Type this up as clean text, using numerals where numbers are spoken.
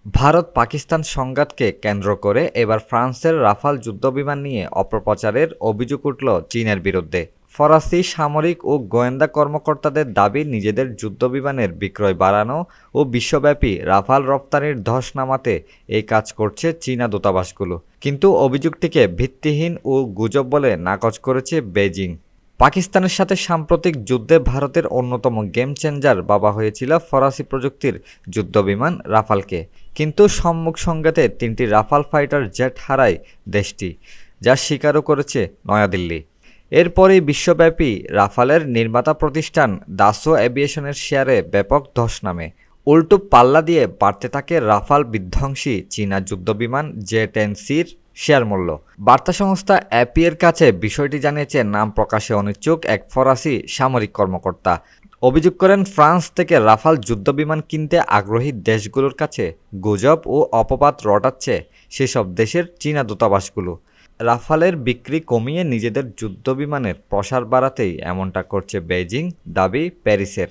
ভারত পাকিস্তান সংঘাতকে কেন্দ্র করে এবার ফ্রান্সের রাফাল যুদ্ধবিমান নিয়ে অপপ্রচারের অভিযোগ উঠল চীনের বিরুদ্ধে। ফরাসি সামরিক ও গোয়েন্দা কর্মকর্তাদের দাবি, নিজেদের যুদ্ধবিমানের বিক্রয় বাড়ানো ও বিশ্বব্যাপী রাফাল রপ্তানির ধস নামাতে এই কাজ করছে চীনা দূতাবাসগুলো। কিন্তু অভিযোগটিকে ভিত্তিহীন ও গুজব বলে নাকচ করেছে বেইজিং। পাকিস্তানের সাথে সাম্প্রতিক যুদ্ধে ভারতের অন্যতম গেম চেঞ্জার ভাবা হয়েছিল ফরাসি প্রযুক্তির যুদ্ধবিমান রাফালকে। কিন্তু সম্মুখ সংঘাতে ৩টি রাফাল ফাইটার জেট হারায় দেশটি, যা স্বীকারও করেছে নয়াদিল্লি। এরপরই বিশ্বব্যাপী রাফালের নির্মাতা প্রতিষ্ঠান দাসো এভিয়েশনের শেয়ারে ব্যাপক ধস নামে। উল্টো পাল্লা দিয়ে বাড়তে থাকে রাফাল বিধ্বংসী চীনা যুদ্ধবিমান জে-10সির শেয়ার মূল্য। বার্তা সংস্থা এপির কাছে বিষয়টি জানিয়েছে নাম প্রকাশে অনিচ্ছুক এক ফরাসি সামরিক কর্মকর্তা। অভিযোগ করেন, ফ্রান্স থেকে রাফাল যুদ্ধবিমান কিনতে আগ্রহী দেশগুলোর কাছে গুজব ও অপবাদ রটাচ্ছে সেসব দেশের চীনা দূতাবাসগুলো। রাফালের বিক্রি কমিয়ে নিজেদের যুদ্ধবিমানের প্রসার বাড়াতেই এমনটা করছে বেইজিং, দাবি প্যারিসের।